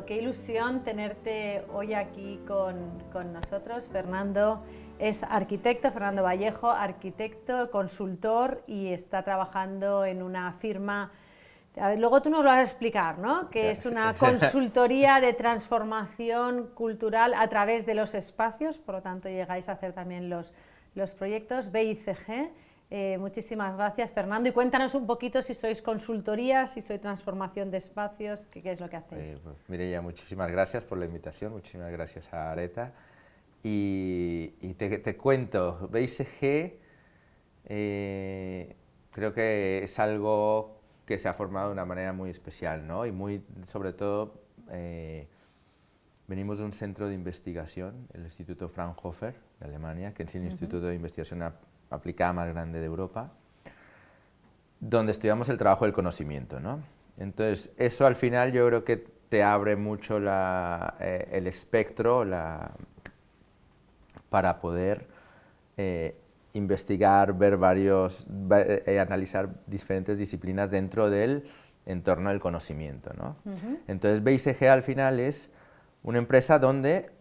qué ilusión tenerte hoy aquí con nosotros. Fernando es arquitecto, Fernando Vallejo, arquitecto, consultor y está trabajando en una firma. A ver, luego tú nos lo vas a explicar, ¿no? Que es una consultoría de transformación cultural a través de los espacios, por lo tanto llegáis a hacer también los proyectos BICG. Muchísimas gracias, Fernando, y cuéntanos un poquito si sois consultoría, si sois transformación de espacios, qué es lo que hacéis. Pues, Mireia, muchísimas gracias por la invitación, muchísimas gracias a Areta. Y te cuento, BICG creo que es algo que se ha formado de una manera muy especial, ¿no? Y muy, sobre todo, venimos de un centro de investigación, el Instituto Fraunhofer de Alemania, que es el instituto de investigación aplicada más grande de Europa, donde estudiamos el trabajo del conocimiento, ¿no? Entonces, eso al final yo creo que te abre mucho el espectro para poder investigar, analizar diferentes disciplinas dentro del entorno del conocimiento, ¿no? Entonces, BICG al final es una empresa donde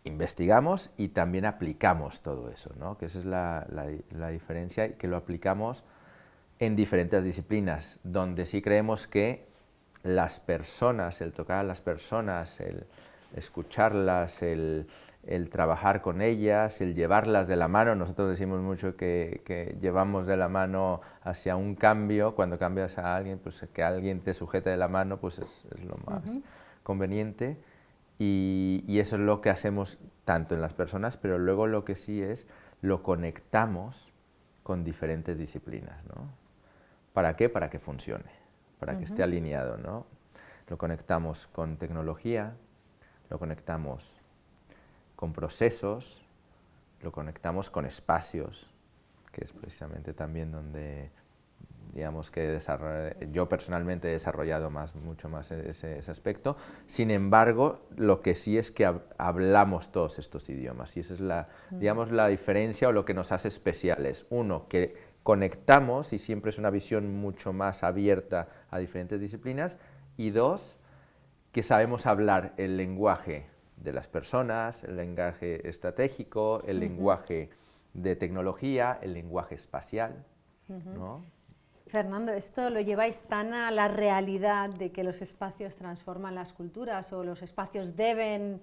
investigamos y también aplicamos todo eso, ¿no? Que esa es la diferencia, y que lo aplicamos en diferentes disciplinas, donde sí creemos que las personas, el tocar a las personas, el escucharlas, el trabajar con ellas, el llevarlas de la mano. Nosotros decimos mucho que llevamos de la mano hacia un cambio. Cuando cambias a alguien, pues que alguien te sujete de la mano, pues es lo más conveniente. Y eso es lo que hacemos tanto en las personas, pero luego lo que sí es, lo conectamos con diferentes disciplinas, ¿no? ¿Para qué? Para que funcione, para que esté alineado, ¿no? Lo conectamos con tecnología, lo conectamos con procesos, lo conectamos con espacios, que es precisamente también donde, digamos, que yo personalmente he desarrollado mucho más ese aspecto. Sin embargo, lo que sí es que hablamos todos estos idiomas, y esa es digamos, la diferencia o lo que nos hace especiales. Uno, que conectamos, y siempre es una visión mucho más abierta a diferentes disciplinas, y dos, que sabemos hablar el lenguaje de las personas, el lenguaje estratégico, el lenguaje de tecnología, el lenguaje espacial, ¿no? Fernando, ¿esto lo lleváis tan a la realidad de que los espacios transforman las culturas, o los espacios deben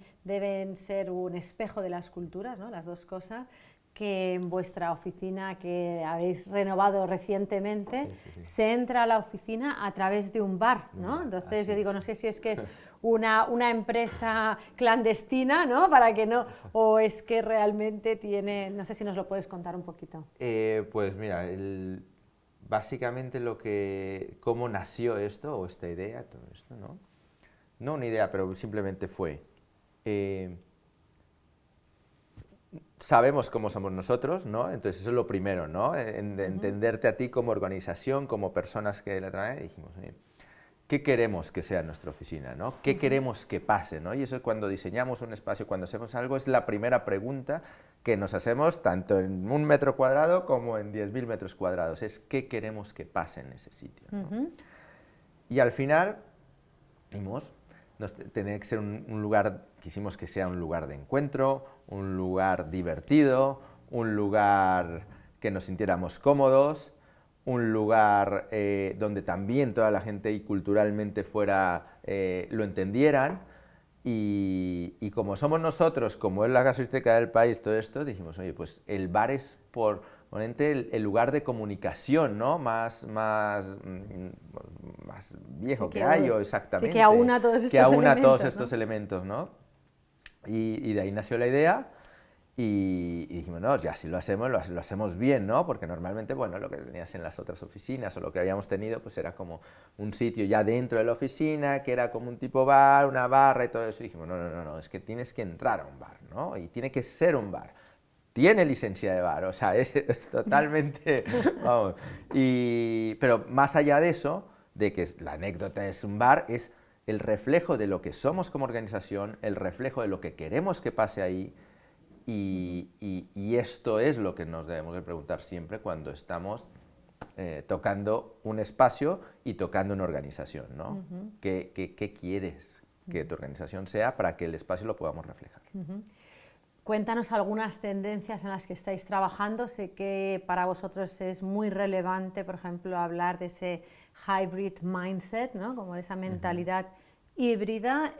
ser un espejo de las culturas, ¿no? Las dos cosas, que en vuestra oficina, que habéis renovado recientemente, se entra a la oficina a través de un bar, ¿no? Entonces yo digo, no sé si es que es una empresa clandestina, ¿no? Para que no, o es que realmente tiene, no sé si nos lo puedes contar un poquito. Pues mira, básicamente cómo nació esto, o esta idea, todo esto, ¿no? No una idea, pero simplemente fue. Sabemos cómo somos nosotros, ¿no? Entonces eso es lo primero, ¿no? Entenderte a ti como organización, como personas que la traen, y dijimos, oye, ¿qué queremos que sea nuestra oficina, ¿no? ¿Qué queremos que pase, ¿no? Y eso es cuando diseñamos un espacio, cuando hacemos algo, es la primera pregunta que nos hacemos, tanto en 1 metro cuadrado como en 10.000 metros cuadrados, es ¿qué queremos que pase en ese sitio, ¿no? Y al final, tenía que ser un lugar, quisimos que sea un lugar de encuentro, un lugar divertido, un lugar que nos sintiéramos cómodos, un lugar donde también toda la gente y culturalmente lo entendieran, y como somos nosotros, como es la casuística del país, todo esto, dijimos, oye, pues el bar es probablemente el lugar de comunicación, ¿no? más viejo sí, que hay, o exactamente. Sí, que aúna todos estos elementos, ¿no? Y de ahí nació la idea, y dijimos, no, ya si lo hacemos bien, ¿no? Porque normalmente, bueno, lo que tenías en las otras oficinas, o lo que habíamos tenido, pues era como un sitio ya dentro de la oficina, que era como un tipo bar, una barra y todo eso. Y dijimos, no, es que tienes que entrar a un bar, ¿no? Y tiene que ser un bar. Tiene licencia de bar, o sea, es totalmente, vamos. Pero más allá de eso, de que la anécdota es un bar, es el reflejo de lo que somos como organización, el reflejo de lo que queremos que pase ahí, y esto es lo que nos debemos de preguntar siempre cuando estamos tocando un espacio y tocando una organización, ¿no? ¿Qué quieres que tu organización sea para que el espacio lo podamos reflejar. Cuéntanos algunas tendencias en las que estáis trabajando. Sé que para vosotros es muy relevante, por ejemplo, hablar de ese hybrid mindset, ¿no? Como de esa mentalidad híbrida.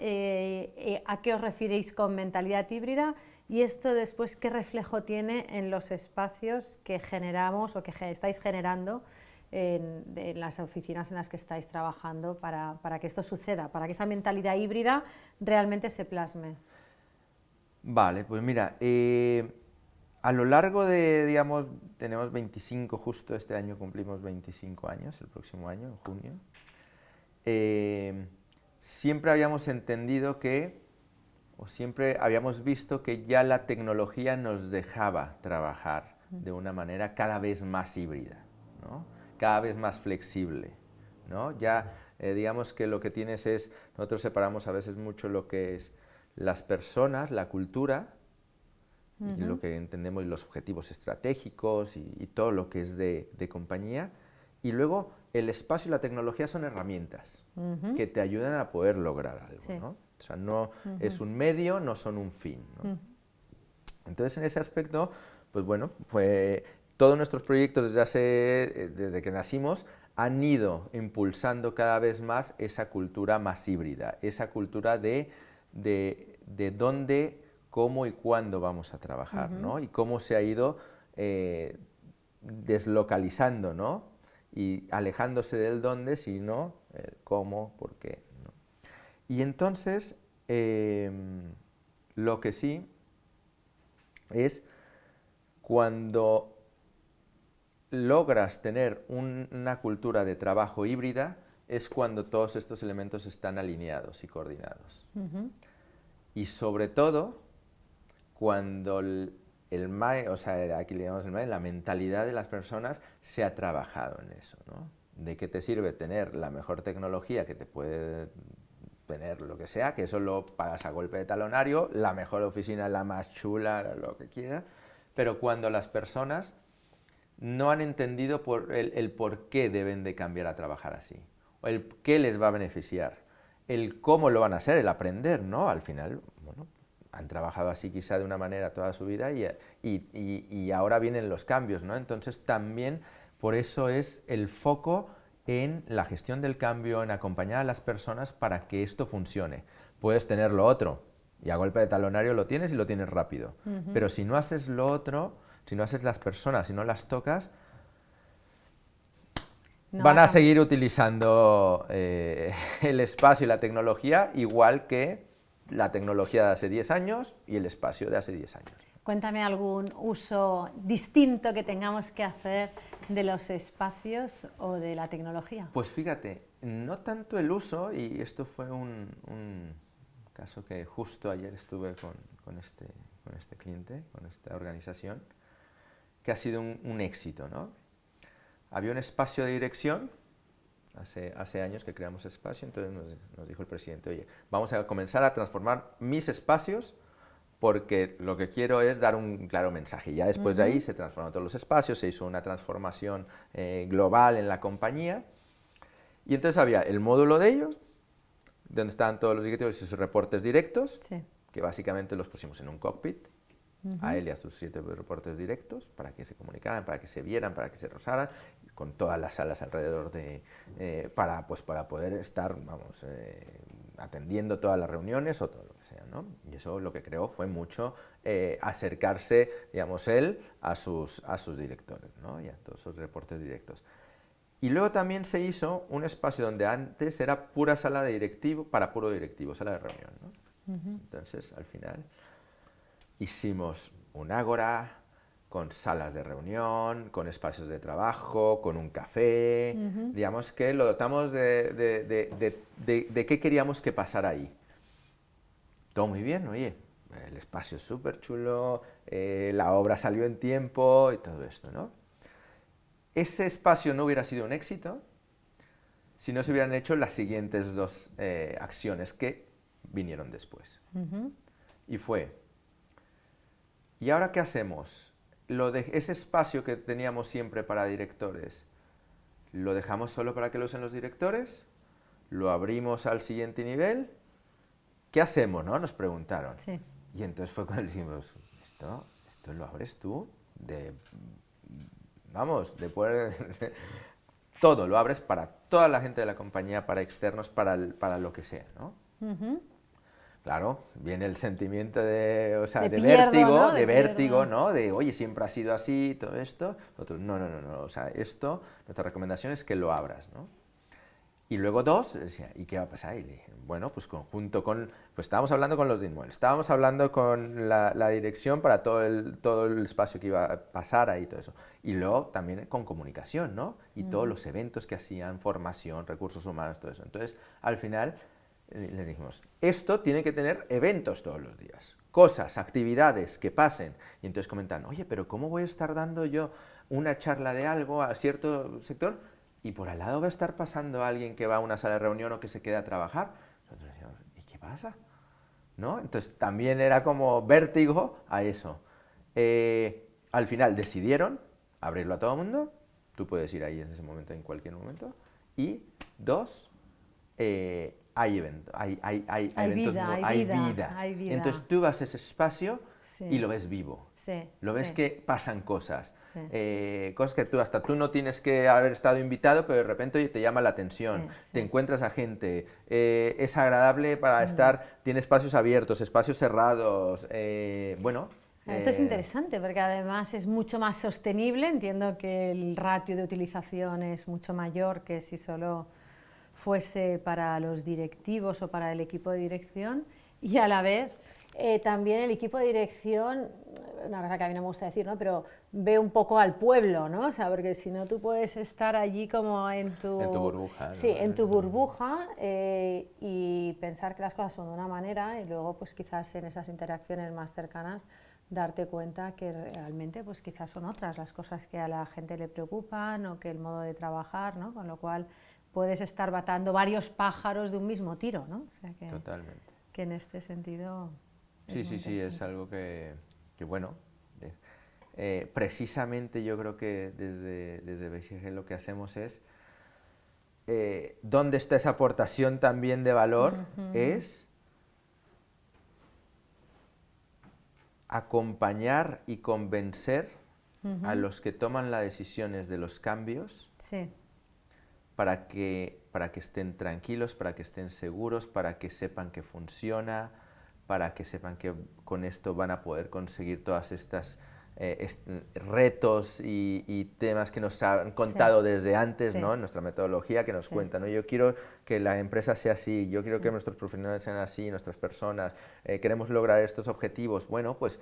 ¿A qué os referéis con mentalidad híbrida? Y esto después, ¿qué reflejo tiene en los espacios que generamos o que estáis generando en las oficinas en las que estáis trabajando para que esto suceda, para que esa mentalidad híbrida realmente se plasme? Vale, pues mira, a lo largo de, digamos, tenemos 25, justo este año cumplimos 25 años, el próximo año, en junio, siempre habíamos entendido que, o siempre habíamos visto que ya la tecnología nos dejaba trabajar de una manera cada vez más híbrida, ¿no? Cada vez más flexible, ¿no? Ya, digamos que lo que tienes es, nosotros separamos a veces mucho lo que es las personas, la cultura, y lo que entendemos los objetivos estratégicos y todo lo que es de compañía, y luego el espacio y la tecnología son herramientas que te ayudan a poder lograr algo, sí, ¿no? O sea, no es un medio, no son un fin, ¿no? Entonces, en ese aspecto, pues bueno, todos nuestros proyectos desde que nacimos han ido impulsando cada vez más esa cultura más híbrida, esa cultura de dónde, cómo y cuándo vamos a trabajar, ¿no? Y cómo se ha ido deslocalizando, ¿no? Y alejándose del dónde, sino el cómo, por qué, ¿no? Y entonces, lo que sí es cuando logras tener una cultura de trabajo híbrida, es cuando todos estos elementos están alineados y coordinados. Y sobre todo, cuando o sea, aquí le llamamos el mind, la mentalidad de las personas se ha trabajado en eso, ¿no? ¿De qué te sirve tener la mejor tecnología que te puede tener lo que sea, que eso lo pagas a golpe de talonario, la mejor oficina, la más chula, lo que quiera, pero cuando las personas no han entendido el por qué deben de cambiar a trabajar así, o el qué les va a beneficiar, el cómo lo van a hacer, el aprender, ¿no? Al final, bueno, han trabajado así quizá de una manera toda su vida y ahora vienen los cambios, ¿no? Entonces también por eso es el foco en la gestión del cambio, en acompañar a las personas para que esto funcione. Puedes tener lo otro y a golpe de talonario lo tienes y lo tienes rápido, pero si no haces lo otro, si no haces las personas, si no las tocas, van a seguir utilizando el espacio y la tecnología igual que la tecnología de hace 10 años y el espacio de hace 10 años. Cuéntame algún uso distinto que tengamos que hacer de los espacios o de la tecnología. Pues fíjate, no tanto el uso, y esto fue un caso que justo ayer estuve con este cliente, con esta organización, que ha sido un éxito, ¿no? Había un espacio de dirección, hace años que creamos espacio, entonces nos dijo el presidente, oye, vamos a comenzar a transformar mis espacios porque lo que quiero es dar un claro mensaje. Y ya después de ahí se transformaron todos los espacios, se hizo una transformación global en la compañía, y entonces había el módulo de ellos, donde estaban todos los directivos y sus reportes directos, sí, que básicamente los pusimos en un cockpit, a él y a sus 7 reportes directos, para que se comunicaran, para que se vieran, para que se rozaran, con todas las salas alrededor para poder estar, vamos, atendiendo todas las reuniones o todo lo que sea, ¿no? Y eso lo que creó fue mucho acercarse, digamos, él a sus directores, ¿no? Y a todos sus reportes directos. Y luego también se hizo un espacio donde antes era pura sala de directivo, para puro directivo, sala de reunión, ¿no? Entonces, al final, hicimos un ágora, con salas de reunión, con espacios de trabajo, con un café, digamos que lo dotamos de qué queríamos que pasara ahí. Todo muy bien, oye, el espacio es súper chulo, la obra salió en tiempo y todo esto, ¿no? Ese espacio no hubiera sido un éxito si no se hubieran hecho las siguientes dos acciones que vinieron después. Y fue, ¿y ahora qué hacemos? Ese espacio que teníamos siempre para directores, ¿lo dejamos solo para que lo usen los directores? ¿Lo abrimos al siguiente nivel? ¿qué hacemos, no? Nos preguntaron. Sí. Y entonces fue cuando dijimos, esto lo abres tú, vamos, de poder, todo, lo abres para toda la gente de la compañía, para externos, para lo que sea, ¿no? Claro, viene el sentimiento de vértigo, ¿no? de vértigo, ¿no? De, oye, siempre ha sido así, todo esto. Nosotros, no, o sea, nuestra recomendación es que lo abras, ¿no? Y luego dos, decía, ¿y qué va a pasar? Y le dije, bueno, pues conjunto con, pues estábamos hablando con los de inmuebles, estábamos hablando con la dirección para todo el espacio que iba a pasar ahí, todo eso. Y luego también con comunicación, ¿no? Y todos los eventos que hacían, formación, recursos humanos, todo eso. Entonces, al final, les dijimos, esto tiene que tener eventos todos los días, cosas, actividades que pasen. Y entonces comentan, oye, pero ¿cómo voy a estar dando yo una charla de algo a cierto sector y por al lado va a estar pasando alguien que va a una sala de reunión o que se queda a trabajar? Nosotros decíamos, ¿y qué pasa? ¿No? Entonces también era como vértigo a eso. Al final decidieron abrirlo a todo el mundo, tú puedes ir ahí en ese momento, en cualquier momento, y dos, hay eventos, hay eventos, hay vida. Entonces tú vas a ese espacio y lo ves vivo, lo ves que pasan cosas, cosas que hasta tú no tienes que haber estado invitado, pero de repente te llama la atención, te encuentras a gente, es agradable para estar, tiene espacios abiertos, espacios cerrados, bueno. Esto es interesante porque además es mucho más sostenible, entiendo que el ratio de utilización es mucho mayor que si solo fuese para los directivos o para el equipo de dirección, y a la vez también el equipo de dirección, una cosa que a mí no me gusta decir, ¿no? Pero ve un poco al pueblo, ¿no? O sea, porque si no tú puedes estar allí como en tu burbuja, ¿no? Sí, en tu burbuja y pensar que las cosas son de una manera y luego pues quizás en esas interacciones más cercanas darte cuenta que realmente pues quizás son otras las cosas que a la gente le preocupan o que el modo de trabajar, ¿no? Con lo cual puedes estar matando varios pájaros de un mismo tiro, ¿no? O sea que, totalmente. Que en este sentido... Sí, es algo que bueno, precisamente yo creo que desde BCG lo que hacemos es, ¿dónde está esa aportación también de valor? Es acompañar y convencer a los que toman las decisiones de los cambios para que estén tranquilos, para que estén seguros, para que sepan que funciona, para que sepan que con esto van a poder conseguir todas estas retos y temas que nos han contado desde antes, ¿no? En nuestra metodología, que nos cuentan, ¿no? Yo quiero que la empresa sea así, yo quiero que nuestros profesionales sean así, nuestras personas, queremos lograr estos objetivos. Bueno, pues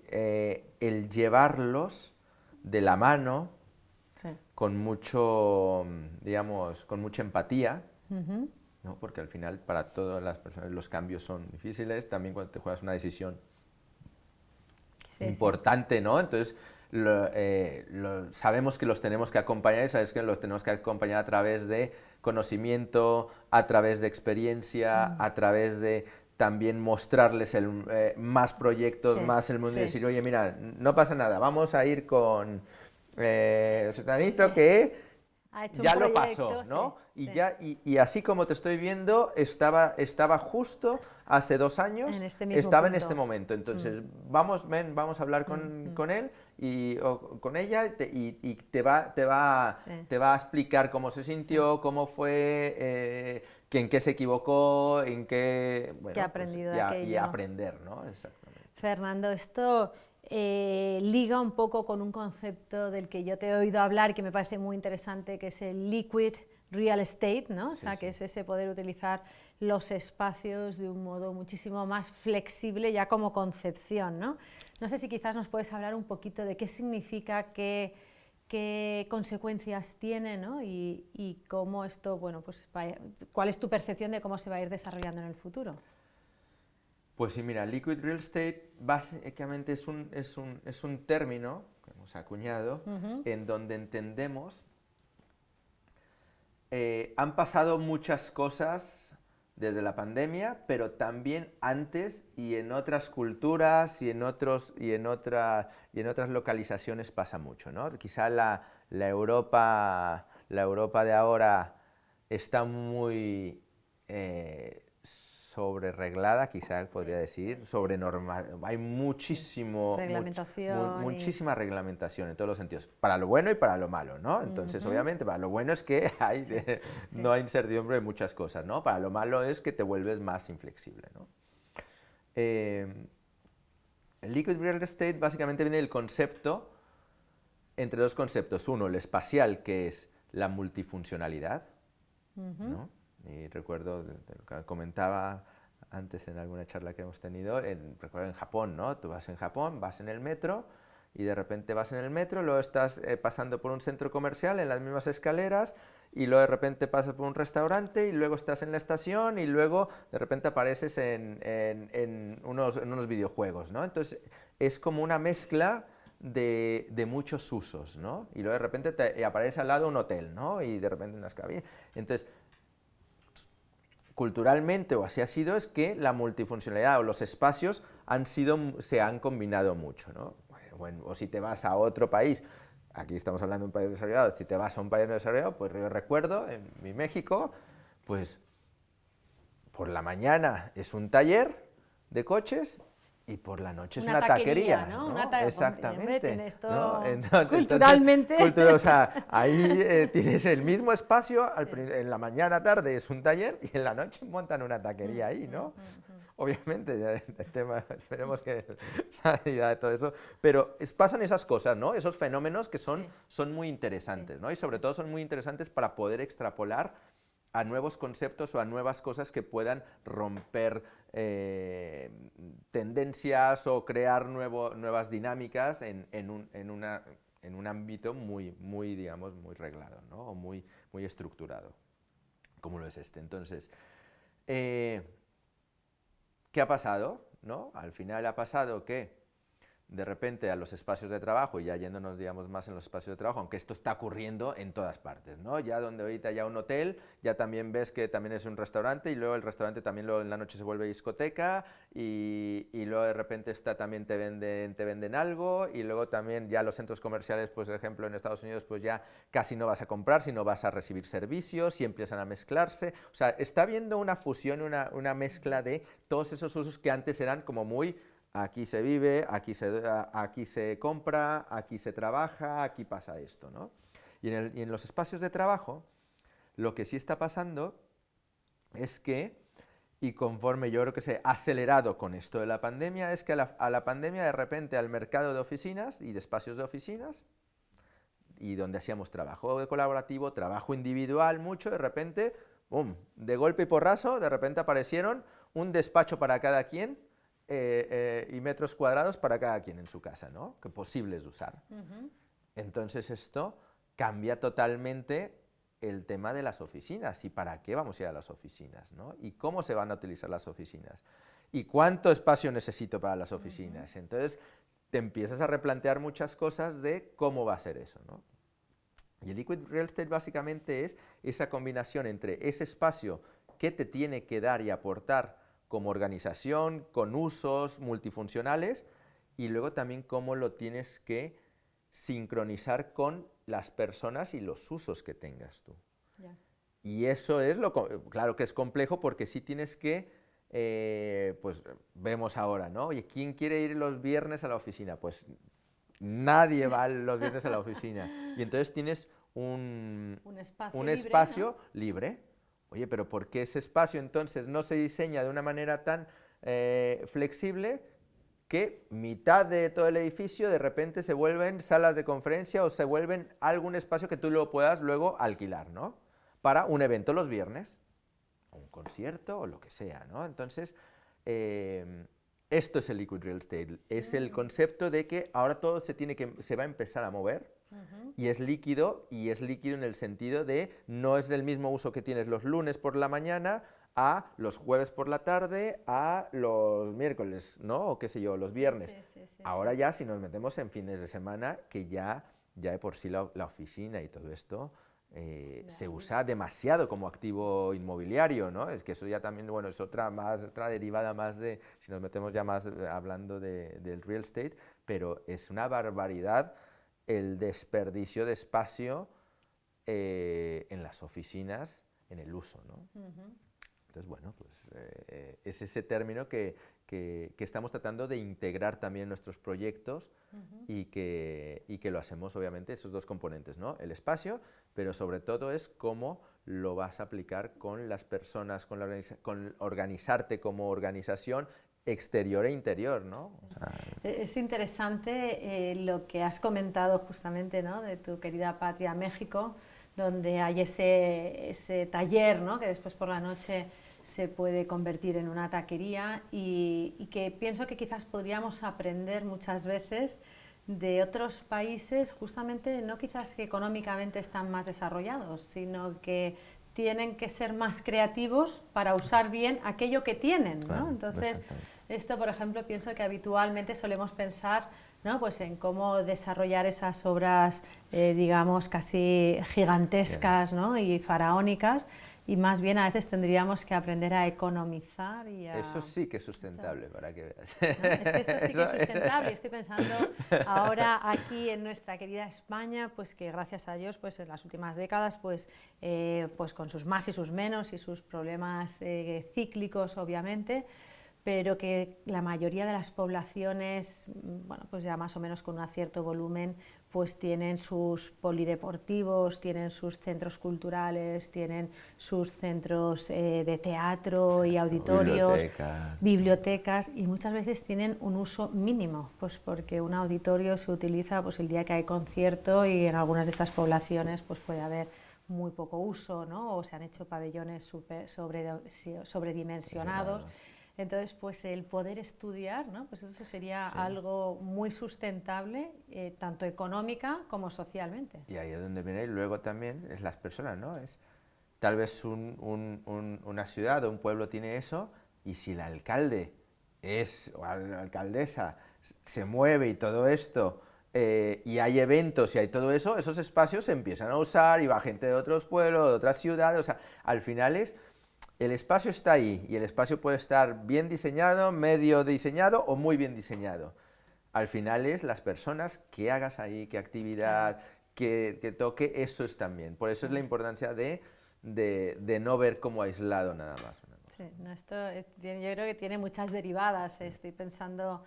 el llevarlos de la mano con mucho, digamos, con mucha empatía, ¿no? Porque al final para todas las personas los cambios son difíciles, también cuando te juegas una decisión importante, ¿no? Entonces sabemos que los tenemos que acompañar y sabes que los tenemos que acompañar a través de conocimiento, a través de experiencia, a través de también mostrarles más proyectos, más el mundo y decir, oye, mira, no pasa nada, vamos a ir con Sutanito que ya lo pasó, ¿no? Y así como te estoy viendo, estaba justo hace 2 años, estaba en este momento. Entonces, vamos a hablar con él o con ella y te va a explicar cómo se sintió, cómo fue, en qué se equivocó, en qué... Bueno, que ha aprendido de aquello. Y aprender, ¿no? Exactamente. Fernando, esto... liga un poco con un concepto del que yo te he oído hablar que me parece muy interesante, que es el liquid real estate, ¿no? O sea, que es ese poder utilizar los espacios de un modo muchísimo más flexible ya como concepción, ¿no? No sé si quizás nos puedes hablar un poquito de qué significa, qué consecuencias tiene, ¿no? Y cómo esto, bueno, pues cuál es tu percepción de cómo se va a ir desarrollando en el futuro. Pues sí, mira, liquid real estate básicamente es un término que hemos acuñado en donde entendemos han pasado muchas cosas desde la pandemia, pero también antes y en otras culturas y en otras localizaciones pasa mucho, ¿no? Quizá la Europa de ahora está muy sobre reglada, quizás podría decir, sobre normal. Hay muchísima reglamentación en todos los sentidos, para lo bueno y para lo malo, ¿no? Entonces, obviamente, para lo bueno es que no hay incertidumbre de muchas cosas, ¿no? Para lo malo es que te vuelves más inflexible, ¿no? El Liquid Real Estate básicamente viene del concepto, entre dos conceptos. Uno, el espacial, que es la multifuncionalidad, ¿no? Y recuerdo, comentaba antes en alguna charla que hemos tenido, recuerdo en Japón, ¿no? Tú vas en Japón, vas en el metro y de repente vas en el metro, luego estás pasando por un centro comercial en las mismas escaleras y luego de repente pasas por un restaurante y luego estás en la estación y luego de repente apareces en unos videojuegos, ¿no? Entonces es como una mezcla de muchos usos, ¿no? Y luego de repente te aparece al lado un hotel, ¿no? Y de repente unas cabinas. Entonces, culturalmente, o así ha sido, es que la multifuncionalidad o los espacios se han combinado mucho, ¿no? Bueno, o si te vas a otro país, aquí estamos hablando de un país desarrollado, si te vas a un país desarrollado, pues yo recuerdo, en mi México, pues por la mañana es un taller de coches y por la noche es una taquería, ¿no? Exactamente. Hombre, esto ¿no? Entonces, culturalmente. O sea, ahí tienes el mismo espacio, en la mañana, tarde es un taller y en la noche montan una taquería ahí, ¿no? Obviamente, el tema, esperemos que salga de todo eso, pero pasan esas cosas, ¿no? Esos fenómenos que son muy interesantes, ¿no? Y sobre todo son muy interesantes para poder extrapolar a nuevos conceptos o a nuevas cosas que puedan romper tendencias o crear nuevas dinámicas en un ámbito muy, digamos, muy reglado, ¿no? O muy estructurado, como lo es este. Entonces, ¿qué ha pasado? ¿No? Al final ha pasado que de repente a los espacios de trabajo, y ya yéndonos, digamos, más en los espacios de trabajo, aunque esto está ocurriendo en todas partes, ¿no? Ya donde ahorita ya un hotel, ya también ves que también es un restaurante, y luego el restaurante también luego en la noche se vuelve discoteca, y luego de repente también te venden algo, y luego también ya los centros comerciales, pues por ejemplo en Estados Unidos, pues ya casi no vas a comprar, sino vas a recibir servicios, y empiezan a mezclarse. O sea, está habiendo una fusión, una mezcla de todos esos usos que antes eran como muy... Aquí se vive, aquí se compra, aquí se trabaja, aquí pasa esto, ¿no? Y en los espacios de trabajo, lo que sí está pasando es que, y conforme yo creo que se ha acelerado con esto de la pandemia, es que a la pandemia de repente al mercado de oficinas y de espacios de oficinas, y donde hacíamos trabajo colaborativo, trabajo individual mucho, de repente, ¡bum!, de golpe y porrazo, de repente aparecieron un despacho para cada quien, y metros cuadrados para cada quien en su casa, ¿no? Que posibles de usar. Entonces esto cambia totalmente el tema de las oficinas y para qué vamos a ir a las oficinas, ¿no? Y cómo se van a utilizar las oficinas y cuánto espacio necesito para las oficinas. Entonces te empiezas a replantear muchas cosas de cómo va a ser eso, ¿no? Y el Liquid Real Estate básicamente es esa combinación entre ese espacio que te tiene que dar y aportar como organización, con usos multifuncionales, y luego también cómo lo tienes que sincronizar con las personas y los usos que tengas tú. Yeah. Y eso es claro que es complejo porque sí tienes que, pues vemos ahora, ¿no? Oye, ¿quién quiere ir los viernes a la oficina? Pues nadie va los viernes a la oficina. Y entonces tienes un espacio libre. Oye, pero ¿por qué ese espacio entonces no se diseña de una manera tan flexible que mitad de todo el edificio de repente se vuelven salas de conferencia o se vuelven algún espacio que tú lo puedas luego alquilar, ¿no? Para un evento los viernes, o un concierto o lo que sea, ¿no? Entonces, esto es el Liquid Real Estate, es el concepto de que ahora todo se va a empezar a mover. Y es líquido en el sentido de no es del mismo uso que tienes los lunes por la mañana a los jueves por la tarde a los miércoles, ¿no? O qué sé yo, los viernes. Ahora ya si nos metemos en fines de semana, que ya de por sí la oficina y todo esto se usa demasiado como activo inmobiliario, ¿no? Es que eso ya también, bueno, es otra derivada más de, si nos metemos ya más hablando del real estate, pero es una barbaridad el desperdicio de espacio en las oficinas, en el uso, ¿no? Entonces, bueno, pues es ese término que estamos tratando de integrar también en nuestros proyectos y que lo hacemos, obviamente, esos dos componentes, ¿no? El espacio, pero sobre todo es cómo lo vas a aplicar con las personas, con organizarte como organización exterior e interior, ¿no? O sea, es interesante lo que has comentado justamente, ¿no? De tu querida patria México, donde hay ese taller, ¿no? Que después por la noche se puede convertir en una taquería y que pienso que quizás podríamos aprender muchas veces de otros países, justamente no quizás que económicamente están más desarrollados, sino que tienen que ser más creativos para usar bien aquello que tienen, ¿no? claro, Entonces, exactamente. esto, por ejemplo, pienso que habitualmente solemos pensar, ¿no? Pues en cómo desarrollar esas obras, digamos, casi gigantescas, ¿no? Y faraónicas, y más bien a veces tendríamos que aprender a economizar y a... Eso sí que es sustentable, para que veas. ¿no? Es que eso sí que es sustentable. Estoy pensando ahora aquí en nuestra querida España, pues que gracias a Dios, pues en las últimas décadas, pues con sus más y sus menos y sus problemas cíclicos, obviamente, pero que la mayoría de las poblaciones, bueno, pues ya más o menos con un cierto volumen, pues tienen sus polideportivos, tienen sus centros culturales, tienen sus centros de teatro y auditorios, bibliotecas, y muchas veces tienen un uso mínimo, pues porque un auditorio se utiliza pues el día que hay concierto y en algunas de estas poblaciones pues puede haber muy poco uso, ¿no? O se han hecho pabellones sobredimensionados. Entonces, pues el poder estudiar, ¿no? Pues eso sería algo muy sustentable, tanto económica como socialmente. Y ahí es donde viene, y luego también es las personas, ¿no? Es, tal vez una ciudad o un pueblo tiene eso, y si el alcalde o la alcaldesa se mueve y todo esto, y hay eventos y hay todo eso, esos espacios se empiezan a usar y va gente de otros pueblos, de otras ciudades, o sea, al final el espacio está ahí y el espacio puede estar bien diseñado, medio diseñado o muy bien diseñado. Al final es las personas, qué hagas ahí, qué actividad, que toque, eso es también. Por eso es la importancia de no ver como aislado nada más. Sí, no, esto yo creo que tiene muchas derivadas. Estoy pensando,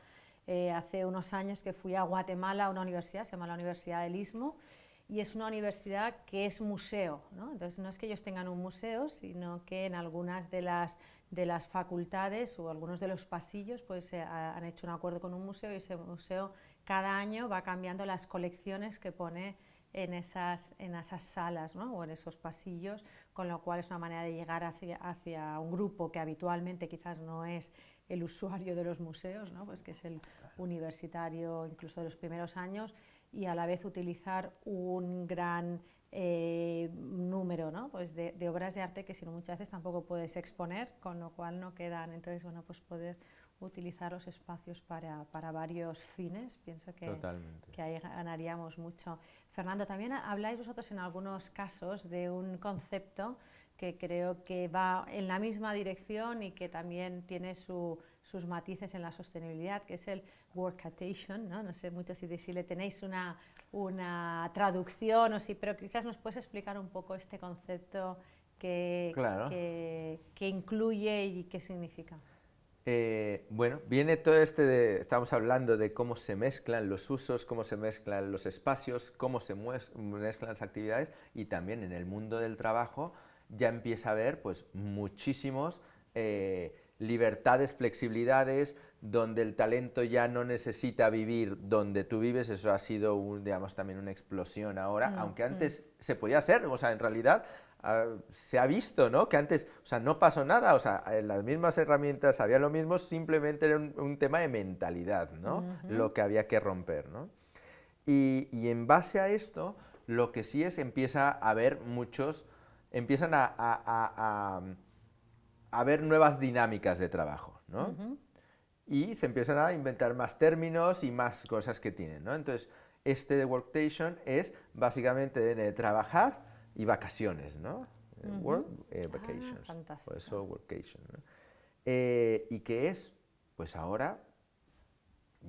hace unos años que fui a Guatemala a una universidad, se llama la Universidad del Istmo, y es una universidad que es museo, ¿no? Entonces no es que ellos tengan un museo, sino que en algunas de las facultades o algunos de los pasillos pues han hecho un acuerdo con un museo, y ese museo cada año va cambiando las colecciones que pone en esas salas, ¿no? O en esos pasillos, con lo cual es una manera de llegar hacia un grupo que habitualmente quizás no es el usuario de los museos, ¿no? Pues que es el universitario incluso de los primeros años, y a la vez utilizar un gran número, ¿no? Pues de obras de arte que si no muchas veces tampoco puedes exponer, con lo cual no quedan. Entonces, bueno, pues poder utilizar los espacios para varios fines, pienso que ahí ganaríamos mucho. Fernando, también habláis vosotros en algunos casos de un concepto que creo que va en la misma dirección y que también tiene sus matices en la sostenibilidad, que es el workation, ¿no? No sé mucho si le tenéis una traducción o sí, pero quizás nos puedes explicar un poco este concepto que incluye y qué significa. Bueno, viene todo estamos hablando de cómo se mezclan los usos, cómo se mezclan los espacios, cómo se mezclan las actividades, y también en el mundo del trabajo ya empieza a haber pues muchísimos libertades, flexibilidades, donde el talento ya no necesita vivir donde tú vives. Eso ha sido digamos también una explosión ahora, aunque antes se podía hacer, o sea, en realidad se ha visto, ¿no? Que antes, o sea, no pasó nada, o sea, en las mismas herramientas había lo mismo, simplemente era un tema de mentalidad, ¿no? Lo que había que romper, ¿no? Y en base a esto, lo que sí es, empieza a haber empiezan a haber nuevas dinámicas de trabajo, ¿no? Y se empiezan a inventar más términos y más cosas que tienen, ¿no? Entonces, este de workation es básicamente de trabajar y vacaciones, ¿no? Work, vacations, por eso workation, ¿no? ¿Y qué es? Pues ahora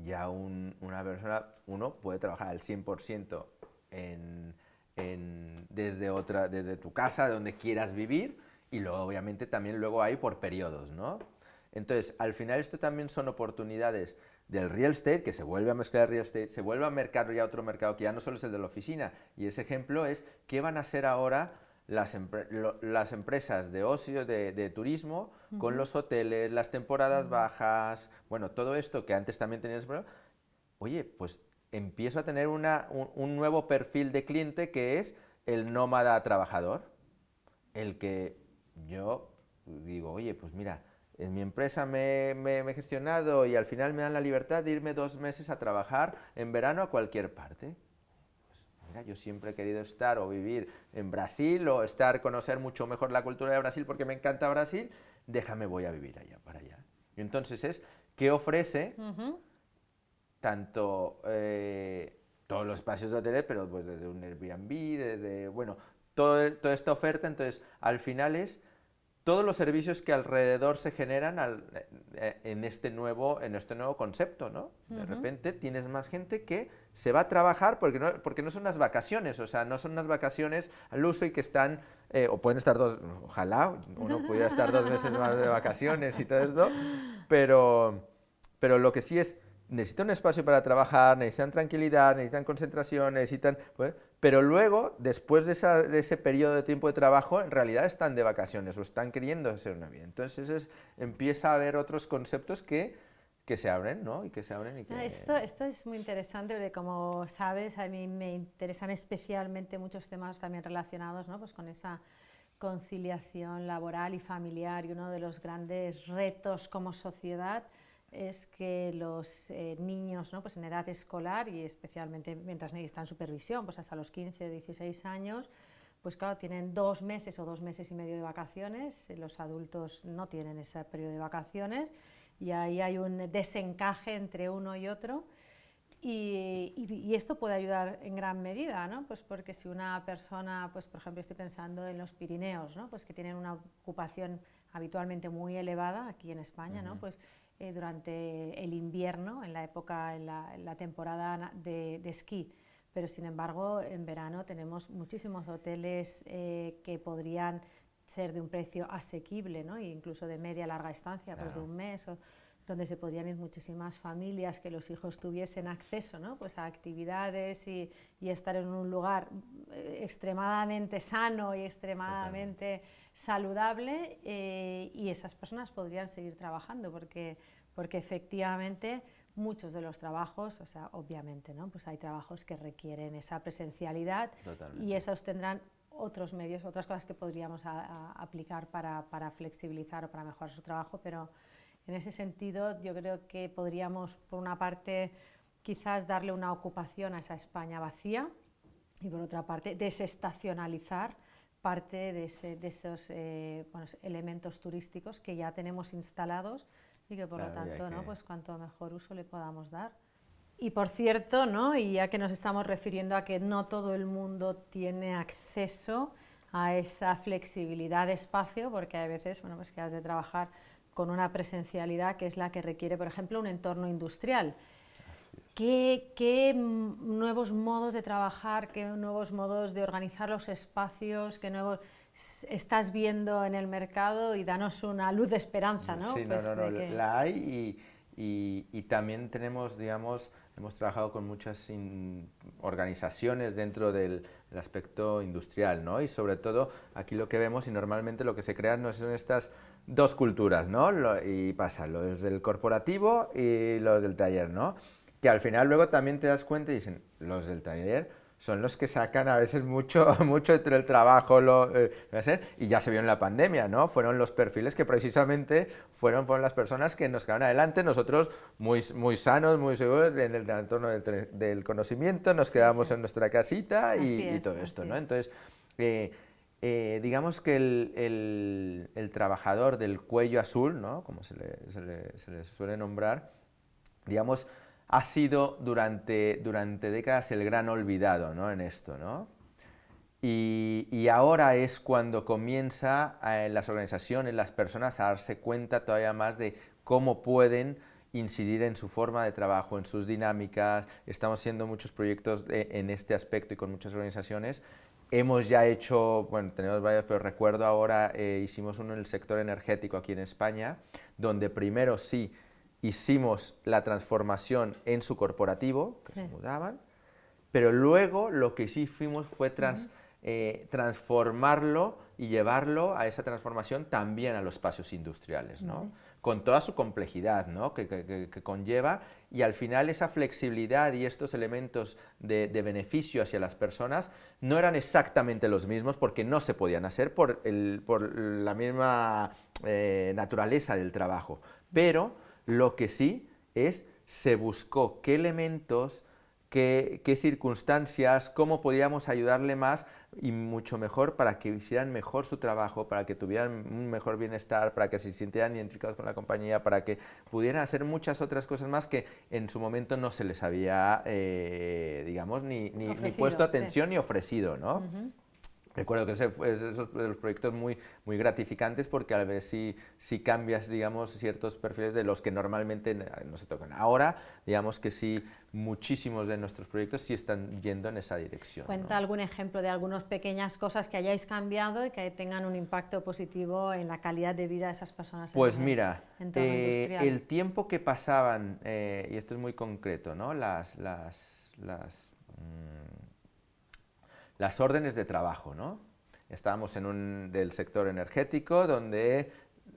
ya una persona, uno puede trabajar al 100% desde tu casa, donde quieras vivir, y luego obviamente también luego hay por periodos, ¿no? Entonces, al final esto también son oportunidades del real estate, que se vuelve a mezclar el real estate, se vuelve a mercar ya otro mercado que ya no solo es el de la oficina, y ese ejemplo es qué van a ser ahora las empresas de ocio, de turismo, con los hoteles, las temporadas bajas, bueno, todo esto que antes también tenías, oye, pues empiezo a tener un nuevo perfil de cliente que es el nómada trabajador, el que yo digo, oye, pues mira, en mi empresa me he gestionado y al final me dan la libertad de irme 2 meses a trabajar en verano a cualquier parte. Pues mira, yo siempre he querido estar o vivir en Brasil o conocer mucho mejor la cultura de Brasil porque me encanta Brasil, déjame voy a vivir allá, para allá. Y entonces ¿qué ofrece tanto todos los espacios de hoteles, pero pues desde un Airbnb, desde, bueno, toda esta oferta? Entonces, al final es todos los servicios que alrededor se generan en este nuevo concepto, ¿no? De repente tienes más gente que se va a trabajar porque no son unas vacaciones, o sea, no son unas vacaciones al uso y que están, o pueden estar ojalá uno pudiera estar 2 meses más de vacaciones y todo esto, pero lo que sí es, necesitan un espacio para trabajar, necesitan tranquilidad, necesitan concentración, pues, pero luego, después de ese periodo de tiempo de trabajo, en realidad están de vacaciones o están queriendo hacer una vida. Entonces empieza a haber otros conceptos que se abren, ¿no? Y que se abren y que... Esto es muy interesante porque, como sabes, a mí me interesan especialmente muchos temas también relacionados, ¿no? Pues con esa conciliación laboral y familiar, y uno de los grandes retos como sociedad es que los niños, ¿no? Pues en edad escolar, y especialmente mientras necesitan supervisión, pues hasta los 15 o 16 años, pues claro, tienen 2 meses o 2 meses y medio de vacaciones, los adultos no tienen ese periodo de vacaciones, y ahí hay un desencaje entre uno y otro, y esto puede ayudar en gran medida, ¿no? Pues porque si una persona, pues por ejemplo estoy pensando en los Pirineos, ¿no? Pues que tienen una ocupación habitualmente muy elevada aquí en España, ¿no? Pues durante el invierno, en la temporada de esquí, pero sin embargo en verano tenemos muchísimos hoteles que podrían ser de un precio asequible, ¿no? E incluso de media larga estancia, claro, pues de un mes, donde se podrían ir muchísimas familias, que los hijos tuviesen acceso, ¿no? Pues a actividades y estar en un lugar extremadamente sano y extremadamente saludable, y esas personas podrían seguir trabajando porque efectivamente muchos de los trabajos, o sea, obviamente, ¿no? Pues hay trabajos que requieren esa presencialidad. Totalmente. Y esos tendrán otros medios, otras cosas que podríamos aplicar para flexibilizar o para mejorar su trabajo, pero en ese sentido yo creo que podríamos, por una parte, quizás darle una ocupación a esa España vacía, y por otra parte desestacionalizar parte de esos elementos turísticos que ya tenemos instalados y que por lo tanto, ¿no? Pues cuanto mejor uso le podamos dar. Y por cierto, ¿no? Y ya que nos estamos refiriendo a que no todo el mundo tiene acceso a esa flexibilidad de espacio, porque hay veces, bueno, pues que has de trabajar con una presencialidad que es la que requiere, por ejemplo, un entorno industrial. ¿Qué nuevos modos de trabajar, qué nuevos modos de organizar los espacios, qué nuevos estás viendo en el mercado? Y danos una luz de esperanza, ¿no? Sí, pues la hay, y también tenemos, digamos, hemos trabajado con muchas organizaciones dentro del aspecto industrial, ¿no? Y sobre todo aquí lo que vemos, y normalmente lo que se crean no son estas 2 culturas, ¿no? Y pasa los del corporativo y los del taller, ¿no? Que al final luego también te das cuenta y dicen, los del taller son los que sacan a veces mucho entre el trabajo, y ya se vio en la pandemia, ¿no? Fueron los perfiles que precisamente fueron las personas que nos quedaron adelante, nosotros muy sanos, muy seguros en el entorno del conocimiento, nos quedamos en nuestra casita y todo esto, ¿no? Entonces, digamos que el trabajador del cuello azul, ¿no? Como se le suele nombrar, digamos, ha sido durante décadas el gran olvidado, ¿no? En esto, ¿no? Y ahora es cuando comienza las organizaciones, las personas a darse cuenta todavía más de cómo pueden incidir en su forma de trabajo, en sus dinámicas. Estamos haciendo muchos proyectos en este aspecto y con muchas organizaciones Hemos ya hecho, bueno, tenemos varios, pero recuerdo ahora, hicimos uno en el sector energético aquí en España, donde primero sí hicimos la transformación en su corporativo, que se mudaban, pero luego lo que sí hicimos fue transformarlo y llevarlo a esa transformación también a los espacios industriales, ¿no? Con toda su complejidad, ¿no? que conlleva, y al final esa flexibilidad y estos elementos de beneficio hacia las personas no eran exactamente los mismos porque no se podían hacer por la misma naturaleza del trabajo, pero lo que sí es, se buscó qué elementos, qué circunstancias, cómo podíamos ayudarle más y mucho mejor para que hicieran mejor su trabajo, para que tuvieran un mejor bienestar, para que se sintieran identificados con la compañía, para que pudieran hacer muchas otras cosas más que en su momento no se les había, digamos, ni puesto atención ni ofrecido, ¿no? Recuerdo que esos de los proyectos muy gratificantes porque a ver si cambias, digamos, ciertos perfiles de los que normalmente no se tocan. Ahora, digamos que sí, muchísimos de nuestros proyectos sí están yendo en esa dirección. Cuenta, ¿no? algún ejemplo de algunas pequeñas cosas que hayáis cambiado y que tengan un impacto positivo en la calidad de vida de esas personas. Pues mira, entorno industrial. el tiempo que pasaban, y esto es muy concreto, ¿no? Las órdenes de trabajo, ¿no? Estábamos en del sector energético donde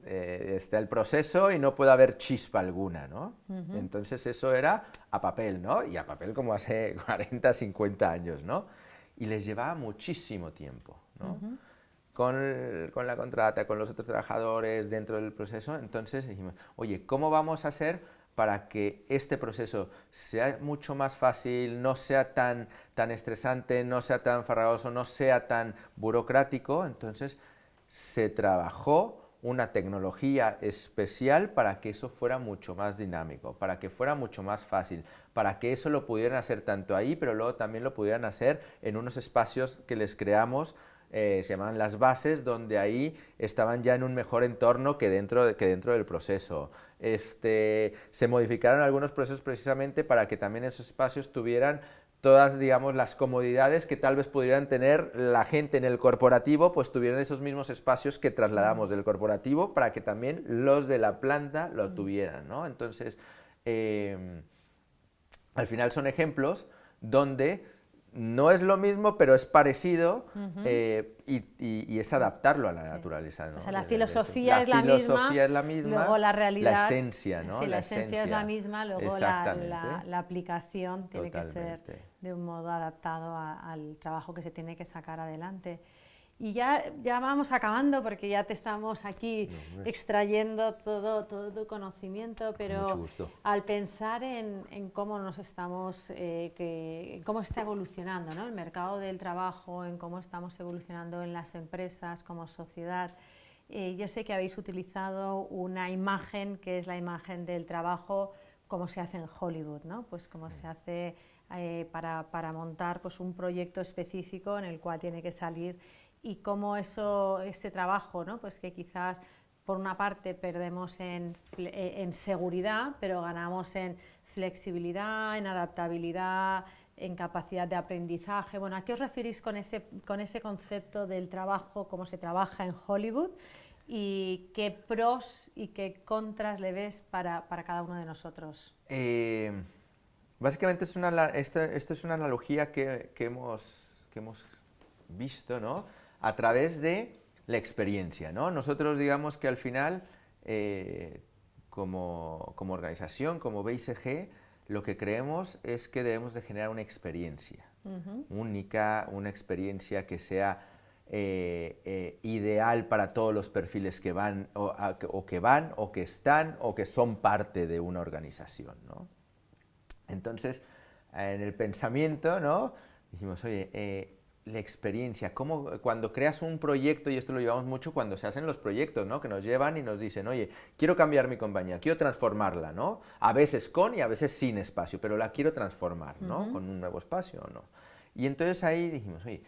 está el proceso y no puede haber chispa alguna, ¿no? Entonces eso era a papel, ¿no? Y a papel como hace 40, 50 años, ¿no? Y les llevaba muchísimo tiempo, ¿no? Con la contrata, con los otros trabajadores dentro del proceso. Entonces dijimos, oye, ¿cómo vamos a hacer para que este proceso sea mucho más fácil, no sea tan estresante, no sea tan farragoso, no sea tan burocrático? Entonces se trabajó una tecnología especial para que eso fuera mucho más dinámico, para que fuera mucho más fácil, para que eso lo pudieran hacer tanto ahí, pero luego también lo pudieran hacer en unos espacios que les creamos, se llamaban las bases, donde ahí estaban ya en un mejor entorno que dentro del proceso. Se modificaron algunos procesos precisamente para que también esos espacios tuvieran todas, digamos, las comodidades que tal vez pudieran tener la gente en el corporativo, pues tuvieran esos mismos espacios que trasladamos del corporativo para que también los de la planta lo tuvieran, ¿no? Entonces, al final son ejemplos donde no es lo mismo, pero es parecido, y es adaptarlo a la naturaleza, ¿no? O sea, la filosofía es la misma, luego la realidad, la esencia, ¿no? Sí, la esencia es la misma, luego la aplicación tiene que ser de un modo adaptado al trabajo que se tiene que sacar adelante. Y ya vamos acabando porque ya te estamos aquí extrayendo todo tu conocimiento, pero al pensar en cómo nos estamos, cómo está evolucionando, ¿no? El mercado del trabajo, en cómo estamos evolucionando en las empresas como sociedad, yo sé que habéis utilizado una imagen que es la imagen del trabajo como se hace en Hollywood, ¿no? Pues como se hace para montar pues, un proyecto específico en el cual tiene que salir, y cómo ese trabajo, ¿no? Pues que quizás por una parte perdemos en seguridad, pero ganamos en flexibilidad, en adaptabilidad, en capacidad de aprendizaje. Bueno, ¿a qué os referís con ese concepto del trabajo, cómo se trabaja en Hollywood, y qué pros y qué contras le ves para cada uno de nosotros? Básicamente esto es una analogía que hemos visto, ¿no? A través de la experiencia, ¿no? Nosotros digamos que al final, como organización, como BICG, lo que creemos es que debemos de generar una experiencia única, una experiencia que sea ideal para todos los perfiles que van o que están o que son parte de una organización, ¿no? Entonces, en el pensamiento, ¿no? Dijimos, oye, la experiencia, cuando creas un proyecto, y esto lo llevamos mucho cuando se hacen los proyectos, ¿no? Que nos llevan y nos dicen, oye, quiero cambiar mi compañía, quiero transformarla, ¿no? A veces con y a veces sin espacio, pero la quiero transformar, ¿no? Con un nuevo espacio, ¿no? Y entonces ahí dijimos, oye,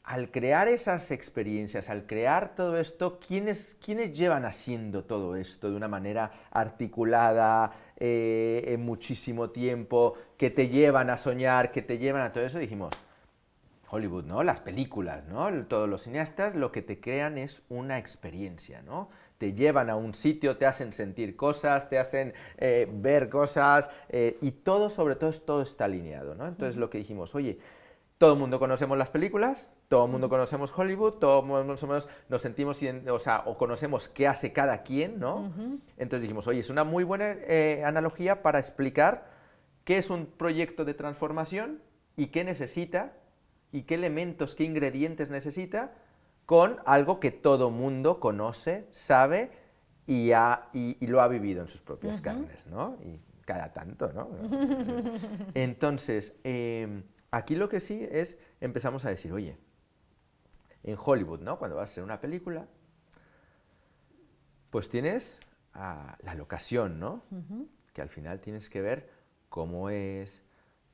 al crear esas experiencias, al crear todo esto, ¿quiénes llevan haciendo todo esto de una manera articulada, en muchísimo tiempo, que te llevan a soñar, que te llevan a todo eso? Dijimos, Hollywood, ¿no? Las películas, ¿no? Todos los cineastas lo que te crean es una experiencia, ¿no? Te llevan a un sitio, te hacen sentir cosas, te hacen ver cosas y todo, sobre todo, todo está alineado, ¿no? Entonces lo que dijimos, oye, todo el mundo conocemos las películas, todo el mundo conocemos Hollywood, todo el mundo nos sentimos, o conocemos qué hace cada quien, ¿no? Entonces dijimos, oye, es una muy buena analogía para explicar qué es un proyecto de transformación y qué necesita y qué elementos, qué ingredientes necesita con algo que todo mundo conoce, sabe y lo ha vivido en sus propias carnes, ¿no? Y cada tanto, ¿no? Entonces, aquí lo que sí es, empezamos a decir, oye, en Hollywood, ¿no? Cuando vas a hacer una película, pues tienes la locación, ¿no? Que al final tienes que ver cómo es,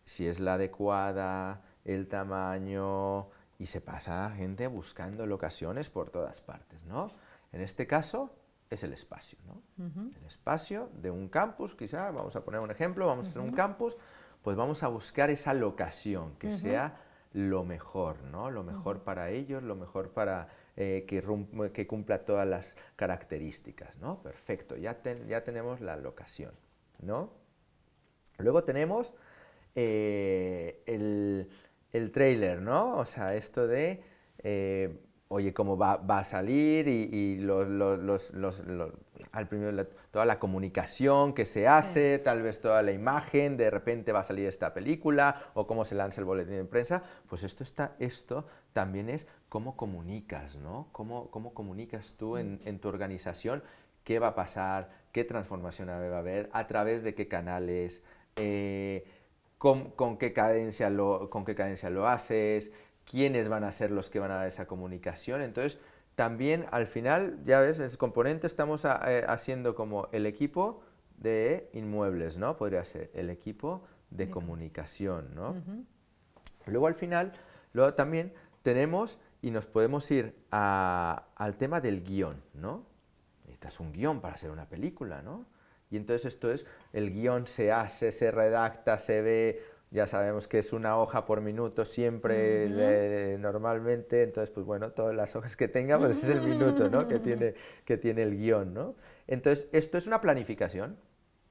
si es la adecuada, el tamaño, y se pasa gente buscando locaciones por todas partes, ¿no? En este caso es el espacio, ¿no? El espacio de un campus, quizá, vamos a poner un ejemplo, vamos a hacer un campus, pues vamos a buscar esa locación, que sea lo mejor, ¿no? Lo mejor para ellos, lo mejor para que cumpla todas las características, ¿no? Perfecto, ya tenemos la locación, ¿no? Luego tenemos el tráiler, ¿no? O sea, esto de, oye, cómo va a salir y al primero toda la comunicación que se hace, tal vez toda la imagen, de repente va a salir esta película, o cómo se lanza el boletín de prensa, pues esto también es cómo comunicas, ¿no? Cómo comunicas tú en tu organización, qué va a pasar, qué transformación va a haber, a través de qué canales, con qué cadencia lo haces, quiénes van a ser los que van a dar esa comunicación. Entonces, también al final, ya ves, en el componente estamos haciendo como el equipo de inmuebles, ¿no? Podría ser el equipo de comunicación, ¿no? Luego al final, también tenemos y nos podemos ir al tema del guión, ¿no? Necesitas un guión para hacer una película, ¿no? Y entonces esto es, el guión se hace, se redacta, se ve, ya sabemos que es una hoja por minuto siempre, normalmente, entonces pues bueno, todas las hojas que tenga, pues ese es el minuto, ¿no? que tiene el guión, ¿no? Entonces esto es una planificación,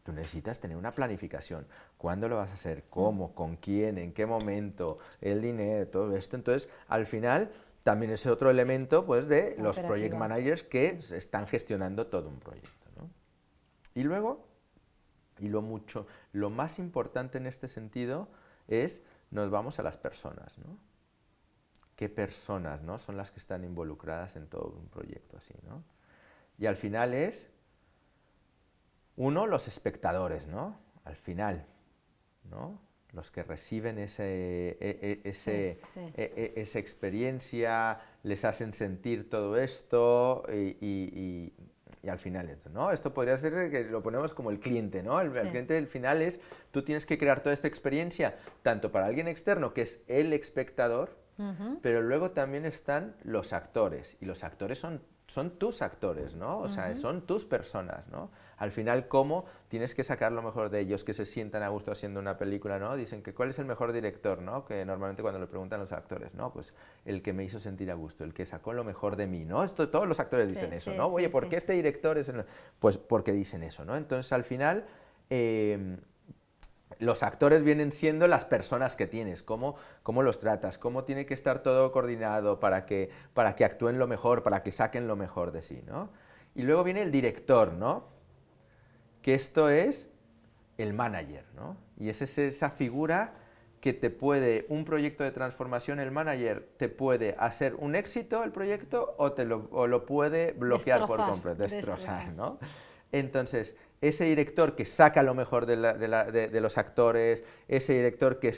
tú necesitas tener una planificación, ¿cuándo lo vas a hacer? ¿Cómo? ¿Con quién? ¿En qué momento? El dinero, todo esto, entonces al final también es otro elemento pues de los project managers que están gestionando todo un proyecto. Y luego, lo más importante en este sentido es, nos vamos a las personas, ¿no? ¿Qué personas, ¿no? son las que están involucradas en todo un proyecto así, ¿no? Y al final es, uno, los espectadores, ¿no? Al final, ¿no? Los que reciben esa experiencia, les hacen sentir todo esto y al final, ¿no? Esto podría ser que lo ponemos como el cliente, ¿no? El cliente del final es, tú tienes que crear toda esta experiencia, tanto para alguien externo, que es el espectador, pero luego también están los actores, y los actores son tus actores, ¿no? O sea, son tus personas, ¿no? Al final, ¿cómo tienes que sacar lo mejor de ellos, que se sientan a gusto haciendo una película, ¿no? Dicen que ¿cuál es el mejor director, ¿no? Que normalmente cuando le preguntan a los actores, ¿no? Pues el que me hizo sentir a gusto, el que sacó lo mejor de mí, ¿no? Todos los actores dicen eso, ¿no? Oye, ¿por qué este director es...? Pues porque dicen eso, ¿no? Entonces, al final, los actores vienen siendo las personas que tienes, cómo los tratas, cómo tiene que estar todo coordinado para que actúen lo mejor, para que saquen lo mejor de sí, ¿no? Y luego viene el director, ¿no? Que esto es el manager, ¿no? Y es esa figura que te puede, un proyecto de transformación, el manager te puede hacer un éxito el proyecto o lo puede bloquear por completo, destrozar, ¿no? Entonces, ese director que saca lo mejor de los actores, ese director que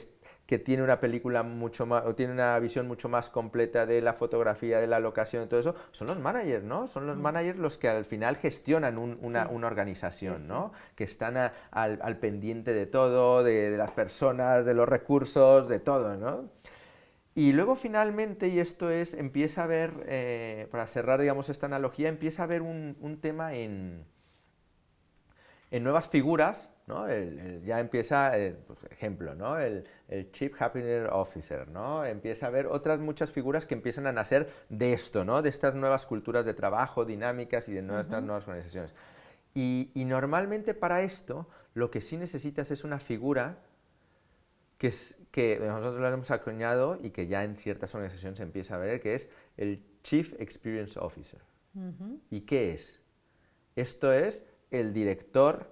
tiene una película mucho más, o tiene una visión mucho más completa de la fotografía, de la locación y todo eso, son los managers, ¿no? Son los managers los que al final gestionan una organización, ¿no? Que están al pendiente de todo, de las personas, de los recursos, de todo, ¿no? Y luego finalmente, y esto es, empieza a haber, para cerrar, digamos, esta analogía, empieza a haber un tema en nuevas figuras, ¿no? Ya empieza, pues, ejemplo, ¿no? El Chief Happiness Officer, ¿no? Empieza a haber otras muchas figuras que empiezan a nacer de esto, ¿no? De estas nuevas culturas de trabajo, dinámicas y de estas nuevas organizaciones. Y normalmente para esto lo que sí necesitas es una figura que nosotros lo hemos acuñado y que ya en ciertas organizaciones se empieza a ver, que es el Chief Experience Officer. ¿Y qué es? Esto es el director,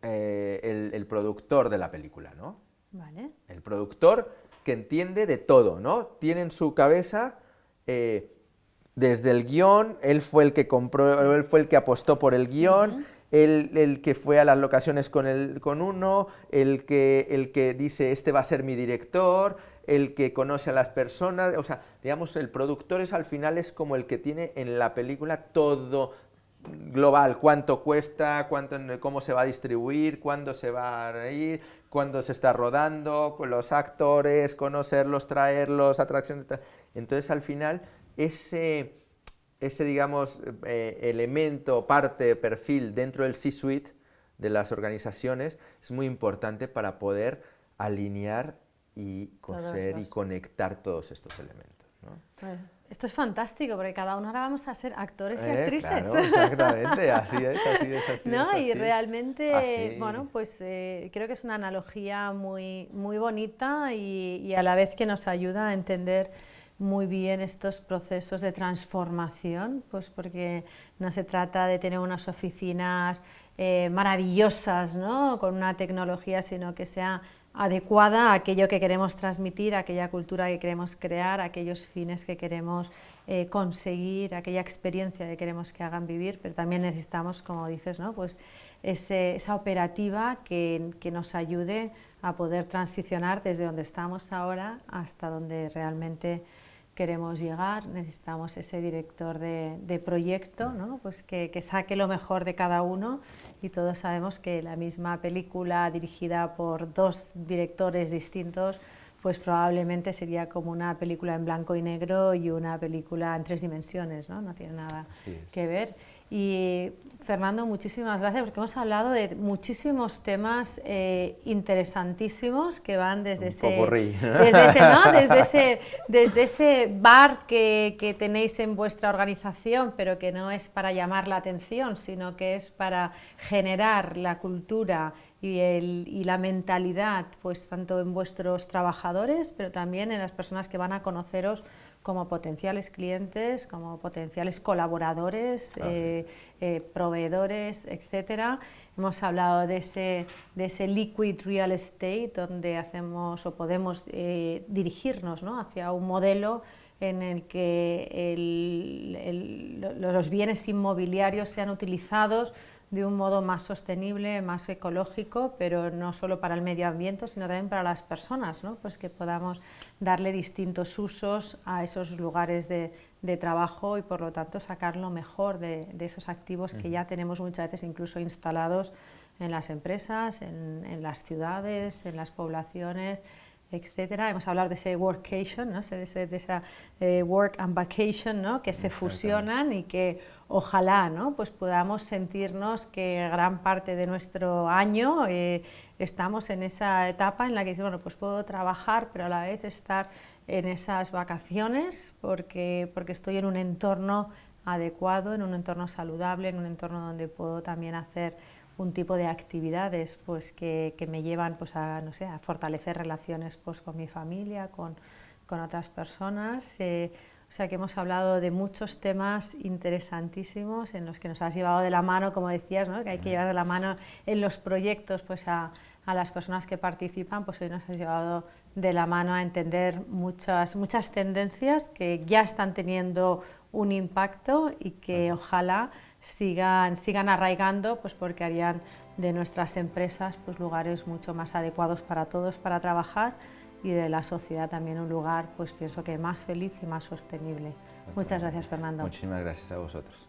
el productor de la película, ¿no? Vale. El productor que entiende de todo, ¿no? Tiene en su cabeza, desde el guión, él fue el que compró, él fue el que apostó por el guión, el que fue a las locaciones con uno, el que dice, este va a ser mi director, el que conoce a las personas, o sea, digamos, el productor al final es como el que tiene en la película todo global, cuánto cuesta, cómo se va a distribuir, cuándo se va a ir, cuándo se está rodando, con los actores, conocerlos, traerlos, atracciones. Entonces, al final, ese digamos, elemento, parte, perfil dentro del C-suite de las organizaciones es muy importante para poder alinear y coser y conectar todos estos elementos, ¿no? Pues esto es fantástico, porque cada uno ahora vamos a ser actores y actrices. Claro, exactamente, así es. ¿No? Y realmente, bueno, pues creo que es una analogía muy, muy bonita y a la vez que nos ayuda a entender muy bien estos procesos de transformación, pues porque no se trata de tener unas oficinas maravillosas, ¿no? Con una tecnología, sino que sea adecuada a aquello que queremos transmitir, a aquella cultura que queremos crear, a aquellos fines que queremos conseguir, a aquella experiencia que queremos que hagan vivir, pero también necesitamos, como dices, ¿no? Pues esa operativa que nos ayude a poder transicionar desde donde estamos ahora hasta donde realmente queremos llegar. Necesitamos ese director de proyecto, ¿no? Pues que saque lo mejor de cada uno, y todos sabemos que la misma película dirigida por dos directores distintos pues probablemente sería como una película en blanco y negro y una película en 3 dimensiones, ¿no? No tiene nada que ver. Y Fernando, muchísimas gracias, porque hemos hablado de muchísimos temas interesantísimos que van desde ese bar que tenéis en vuestra organización, pero que no es para llamar la atención, sino que es para generar la cultura y la mentalidad, pues tanto en vuestros trabajadores, pero también en las personas que van a conoceros como potenciales clientes, como potenciales colaboradores, proveedores, etcétera. Hemos hablado de ese liquid real estate, donde hacemos o podemos dirigirnos, ¿no? Hacia un modelo en el que los bienes inmobiliarios sean utilizados de un modo más sostenible, más ecológico, pero no solo para el medio ambiente, sino también para las personas, ¿no? Pues que podamos darle distintos usos a esos lugares de trabajo y por lo tanto sacar lo mejor de esos activos que ya tenemos muchas veces incluso instalados en las empresas, en las ciudades, en las poblaciones, etcétera. Hemos hablado de ese workation, ¿no? de esa work and vacation, ¿no? Que se fusionan y que ojalá, ¿no? Pues podamos sentirnos que gran parte de nuestro año estamos en esa etapa en la que dices, bueno, pues puedo trabajar, pero a la vez estar en esas vacaciones porque estoy en un entorno adecuado, en un entorno saludable, en un entorno donde puedo también hacer un tipo de actividades pues, que me llevan pues, a, no sé, a fortalecer relaciones pues, con mi familia, con otras personas. O sea que hemos hablado de muchos temas interesantísimos en los que nos has llevado de la mano, como decías, ¿no? Que hay que llevar de la mano en los proyectos pues, a las personas que participan, pues hoy nos has llevado de la mano a entender muchas tendencias que ya están teniendo un impacto y que ojalá sigan arraigando, pues porque harían de nuestras empresas pues lugares mucho más adecuados para todos para trabajar y de la sociedad también un lugar, pues pienso que más feliz y más sostenible. Muchas gracias, Fernando. Muchísimas gracias a vosotros.